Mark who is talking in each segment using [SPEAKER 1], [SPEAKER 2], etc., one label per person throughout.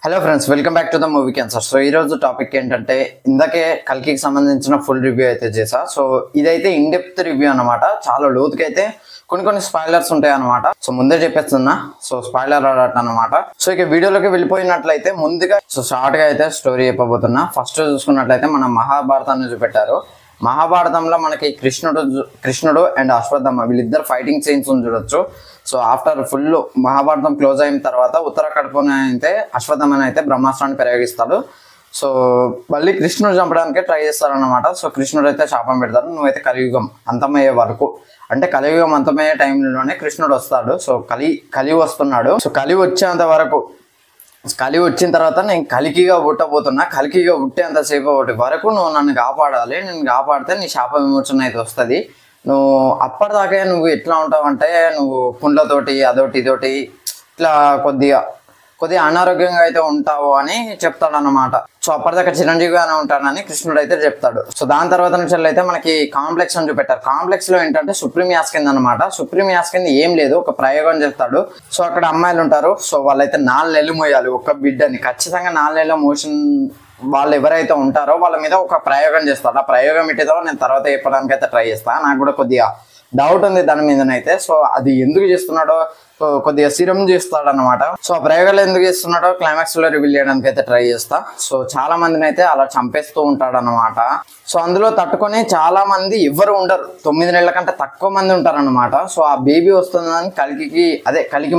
[SPEAKER 1] Hello friends, welcome back to the movie cancer. So ఈ రోజు topic ఏంటంటే, ఇందాకే కల్కికి సంబంధించిన ఫుల్ రివ్యూ అయితే చేసా. సో ఇదైతే ఇన్ డెప్త్ రివ్యూ అనమాట. చాలా లోతుకి అయితే కొన్ని స్పాయిలర్స్ ఉంటాయి అనమాట. సో ముందే చెప్పేస్తున్నా, సో స్పాయిలర్ అలర్ట్ అనమాట. సో ఇక వీడియోలోకి వెళ్ళిపోయినట్లయితే ముందుగా షార్ట్ గా అయితే స్టోరీ చెప్పబోతున్నా. ఫస్ట్ చూసుకున్నట్లయితే మన మహాభారతాన్ని చూపెట్టారు. మహాభారతంలో మనకి కృష్ణుడు అండ్ అశ్వత్థామ వీళ్ళిద్దరు ఫైటింగ్ సీన్స్ చూడొచ్చు. So after full Mahabharatam close అయిన తర్వాత ఉత్తర కడుపున అయితే అశ్వత్థామని అయితే బ్రహ్మాస్త్రాన్ని ప్రయోగిస్తాడు. సో మళ్ళీ కృష్ణుడు చంపడానికే ట్రై చేస్తారనమాట. సో కృష్ణుడు అయితే శాపం పెడతారు, నువ్వైతే కలియుగం అంతమయ్యే వరకు, అంటే కలియుగం అంతమయ్యే టైంలోనే కృష్ణుడు వస్తాడు. సో కలి వస్తున్నాడు. సో కలి వచ్చేంత వరకు, కలి వచ్చిన తర్వాత నేను కలికిగా పుట్టబోతున్నా, కలికిగా పుట్టేంతసేపు వరకు నువ్వు నన్ను కాపాడాలి. నేను కాపాడితే నీ శాప విమోచన అయితే వస్తుంది. నువ్వు అప్పటిదాకా నువ్వు ఎట్లా ఉంటావు అంటే, నువ్వు పుండ్లతోటి అదోటి ఇదోటి ఇట్లా కొద్దిగా అనారోగ్యంగా అయితే ఉంటావు అని చెప్తాడు అన్నమాట. సో అప్పటిదాకా చిరంజీవిగానే ఉంటానని కృష్ణుడు అయితే చెప్తాడు. సో దాని తర్వాత నుంచి అయితే మనకి కాంప్లెక్స్ అని చూపెట్టారు. కాంప్లెక్స్ లో ఏంటంటే సుప్రీం యాస్కింద్ అనమాట. సుప్రీం యాస్కింద్ ఏం లేదు, ఒక ప్రయోగం చెప్తాడు. సో అక్కడ అమ్మాయిలు ఉంటారు. సో వాళ్ళైతే 4 నెలలు మోయాలి ఒక బిడ్డని. ఖచ్చితంగా 4 నెలల మోషన్ వాళ్ళు ఎవరైతే ఉంటారో వాళ్ళ మీద ఒక ప్రయోగం చేస్తాడు. ఆ ప్రయోగం ఏంటిదో నేను తర్వాత చెప్పడానికి అయితే ట్రై చేస్తాను. నాకు కూడా కొద్దిగా డౌట్ ఉంది దాని మీదనైతే. సో అది ఎందుకు చేస్తున్నాడో, కొద్దిగా సిరం చేస్తాడు అనమాట. సో ఆ ప్రయోగాలు ఎందుకు చేస్తున్నాడో క్లైమాక్స్ లో రివీల్ చేయడానికి అయితే ట్రై చేస్తా. సో చాలా మందిని అయితే అలా చంపేస్తూ ఉంటాడు అనమాట. సో అందులో తట్టుకొని చాలా మంది ఎవరు ఉండరు, 9 నెలల కంటే తక్కువ మంది ఉంటారు అనమాట. సో ఆ బేబీ వస్తుందని కలికి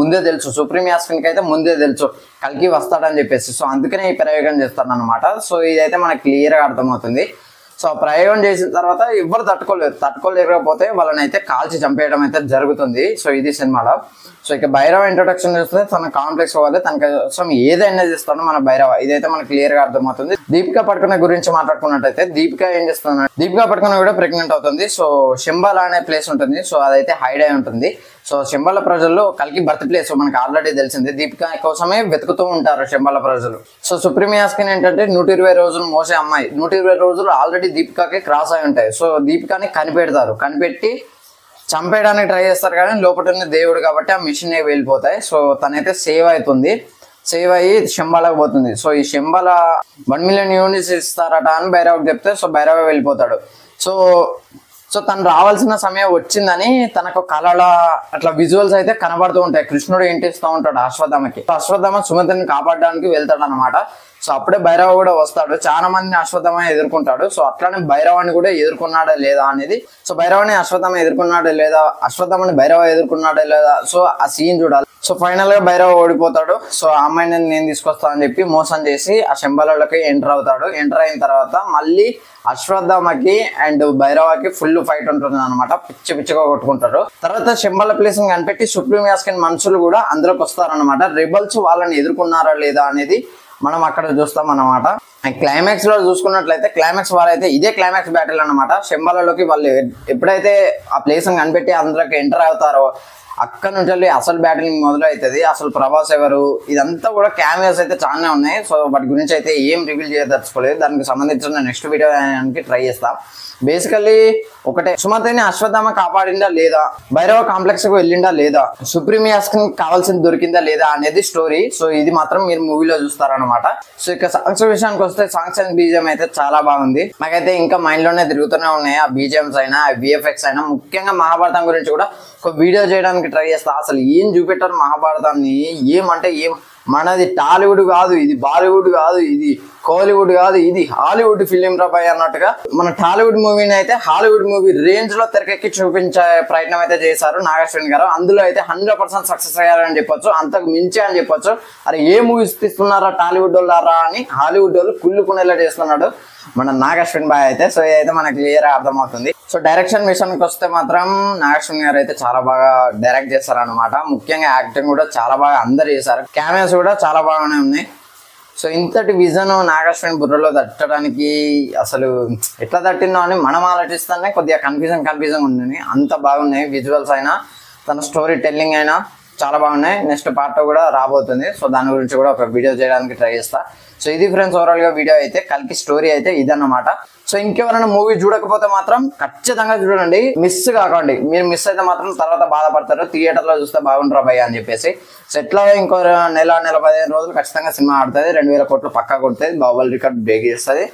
[SPEAKER 1] ముందే తెలుసు. సుప్రీం యాస్కిన్కి అయితే ముందే తెలుసు కలికి వస్తాడని చెప్పేసి. సో అందుకనే ఈ ప్రయోగం చేస్తాడు అనమాట. సో ఇదైతే మనకు క్లియర్ గా అర్థమవుతుంది. సో ప్రయోగం చేసిన తర్వాత ఎవరు తట్టుకోలేకపోతే వాళ్ళని అయితే కాల్చి చంపేయడం అయితే జరుగుతుంది. సో ఇది సినిమాలో. సో ఇక భైరవ ఇంట్రొడక్షన్ చేస్తే తన కాంప్లెక్స్ పోవాలి, తన కోసం ఏదైనా చేస్తాడో మన భైరవ, ఇదైతే మనకు క్లియర్ గా అర్థమవుతుంది. దీపికా పడుకునే గురించి మాట్లాడుకున్నట్టయితే దీపిక ఏం చేస్తున్నాడు, దీపికా పడుకునే కూడా ప్రెగ్నెంట్ అవుతుంది. సో శంబాల అనే ప్లేస్ ఉంటుంది. సో అదైతే హైడ్ అయి ఉంటుంది. సో శంబాల ప్రజల్లో కలికి బర్త్ ప్లేస్ మనకు ఆల్రెడీ తెలిసింది. దీపిక కోసమే వెతుకుతూ ఉంటారు శంబాల ప్రజలు. సో సుప్రీం యాస్కిన్ ఏంటంటే 120 రోజులు మోసే అమ్మాయి. 120 రోజులు ఆల్రెడీ దీపికాకి క్రాస్ అయి ఉంటాయి. సో దీపికాని కనిపెట్టి చంపేయడానికి ట్రై చేస్తారు, కానీ లోపల ఉన్న దేవుడు కాబట్టి ఆ మిషన్ వెళ్ళిపోతాయి. సో తనైతే సేవ్ అయ్యి శంబాలకు పోతుంది. సో ఈ శంబాల 1 మిలియన్ యూనిట్స్ ఇస్తారట అని భైరవకు చెప్తే సో భైరవ వెళ్ళిపోతాడు. సో తను రావాల్సిన సమయం వచ్చిందని తనకు కళల అట్లా విజువల్స్ అయితే కనబడుతూ ఉంటాయి. కృష్ణుడు ఏంటిస్తూ ఉంటాడు అశ్వత్థామకి. అశ్వత్థామ సుమంత్ని కాపాడడానికి వెళ్తాడు అనమాట. సో అప్పుడే భైరవ కూడా వస్తాడు. చాలా మందిని అశ్వత్థామ ఎదుర్కొంటాడు. సో అట్లానే భైరవాన్ని కూడా ఎదుర్కొన్నాడా లేదా అనేది, సో భైరవాన్ని అశ్వత్థామ ఎదుర్కొన్నాడా లేదా, అశ్వత్థామని భైరవ ఎదుర్కొన్నాడా లేదా, సో ఆ సీన్ చూడాలి. సో ఫైనల్ గా భైరవ ఓడిపోతాడు. సో ఆ అమ్మాయిని నేను తీసుకొస్తా అని చెప్పి మోసం చేసి ఆ శంబాలలోకి ఎంటర్ అవుతాడు. ఎంటర్ అయిన తర్వాత మళ్ళీ అశ్వత్థామకి అండ్ భైరవకి ఫుల్ ఫైట్ ఉంటుంది అనమాట. పిచ్చిగా కొట్టుకుంటారు. తర్వాత శంబాల ప్లేస్ కనిపెట్టి సుప్రీం యాస్కిన్ మనుషులు కూడా అందులోకి వస్తారనమాట. రెబల్స్ వాళ్ళని ఎదుర్కొన్నారా లేదా అనేది మనం అక్కడ చూస్తాం అనమాట. క్లైమాక్స్ లో చూసుకున్నట్లయితే క్లైమాక్స్ వాళ్ళైతే ఇదే క్లైమాక్స్ బ్యాటిల్ అనమాట. శంబాలలోకి వాళ్ళు ఎప్పుడైతే ఆ ప్లేస్ కనిపెట్టి అందులోకి ఎంటర్ అవుతారో అక్కడ నుంచి అసలు బ్యాటిల్ మొదలవుతుంది. అసలు ప్రభాస్ ఎవరు, ఇదంతా కూడా క్యామియోస్ అయితే చాలానే ఉన్నాయి. సో వాటి గురించి అయితే ఏం రివీల్ చేయదలుచుకోలేదు. దానికి సంబంధించిన నెక్స్ట్ వీడియో ట్రై చేస్తా. బేసికల్లీ ఒకటే, సుమంత్ని అశ్వత్థామ కాపాడిందా లేదా, భైరవ కాంప్లెక్స్ కు వెళ్ళిందా లేదా, సుప్రీం యాస్కిన్ కావాల్సింది దొరికిందా లేదా అనేది స్టోరీ. సో ఇది మాత్రం మీరు మూవీలో చూస్తారనమాట. సో ఇక సాంగ్స్ విషయానికి వస్తే సాంగ్స్ అండ్ బీజిఎం అయితే చాలా బాగుంది. నాకైతే ఇంకా మైండ్ లోనే తిరుగుతూనే ఉన్నాయి. ఆ బీజిఎంస్ అయినా విఎఫ్ఎక్స్ అయినా, ముఖ్యంగా మహాభారతం గురించి కూడా ఒక వీడియో చేయడానికి ట్రై చేస్తా. అసలు ఏం చూపెట్టారు మహాభారతాన్ని, ఏమంటే మనది టాలీవుడ్ కాదు, ఇది బాలీవుడ్ కాదు, ఇది కోలీవుడ్ కాదు, ఇది హాలీవుడ్ ఫిలిం రాబాయ్ అన్నట్టుగా మన టాలీవుడ్ మూవీని అయితే హాలీవుడ్ మూవీ రేంజ్ లో తెరకెక్కి చూపించే ప్రయత్నం అయితే చేశారు నాగేశ్వరన్ గారు. అందులో అయితే 100% సక్సెస్ అయ్యారని చెప్పొచ్చు, అంతకు మించి అని చెప్పొచ్చు. అరే ఏ మూవీస్ తీస్తున్నారా టాలీవుడ్ వాళ్ళారా అని హాలీవుడ్ వాళ్ళు కుళ్ళుకునేలా చేస్తున్నాడు మన నాగేశ్వరన్ బాయ్ అయితే. సో ఇదైతే మనకు క్లియర్ గా అర్థమవుతుంది. సో డైరెక్షన్ విషయానికి వస్తే మాత్రం నాగేశ్వరన్ గారు అయితే చాలా బాగా డైరెక్ట్ చేశారనమాట. ముఖ్యంగా యాక్టింగ్ కూడా చాలా బాగా అందరు చేశారు. కెమెరాస్ కూడా చాలా బాగానే ఉన్నాయి. సో ఇంతటి విజన్ నాగేశ్వరన్ బుర్రలో తట్టడానికి అసలు ఎట్లా తట్టిందో అని మనం ఆలోచిస్తానే కొద్దిగా కన్ఫ్యూజన్ ఉంది. అంత బాగున్నాయి విజువల్స్ అయినా, తన స్టోరీ టెల్లింగ్ అయినా, చాలా బాగున్నాయి. నెక్స్ట్ పార్ట్ కూడా రాబోతుంది. సో దాని గురించి కూడా ఒక వీడియో చేయడానికి ట్రై చేస్తా. సో ఇది ఫ్రెండ్స్ ఓవరాల్ గా వీడియో అయితే కల్కి స్టోరీ అయితే ఇదన్నమాట. సో ఇంకెవరైనా మూవీ చూడకపోతే మాత్రం ఖచ్చితంగా చూడండి, మిస్ కాకండి. మీరు మిస్ అయితే మాత్రం తర్వాత బాధపడతారు, థియేటర్ లో చూస్తే బాగుంటారా భయ్య అని చెప్పేసి. సో ఎట్లా ఇంకో నెల 15 రోజులు ఖచ్చితంగా సినిమా ఆడుతుంది. 2000 కోట్లు పక్కా కొడుతుంది. బాహుబలి రికార్డ్ బ్రేక్ చేస్తుంది,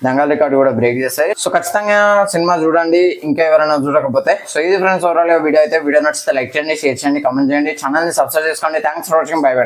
[SPEAKER 1] దంగల్ రికార్డు కూడా బ్రేక్ చేస్తాయి. సో ఖచ్చితంగా సినిమా చూడండి ఇంకా ఎవరైనా చూడకపోతే. సో ఇది ఫ్రెండ్స్ ఓవరాల్ గా వీడియో అయితే. వీడియో నచ్చితే లైక్ చేయండి, షేర్ చేయండి, కామెంట్ చేయండి, ఛానల్ ని సబ్స్క్రైబ్ చేసుకోండి. Thanks for watching. By by.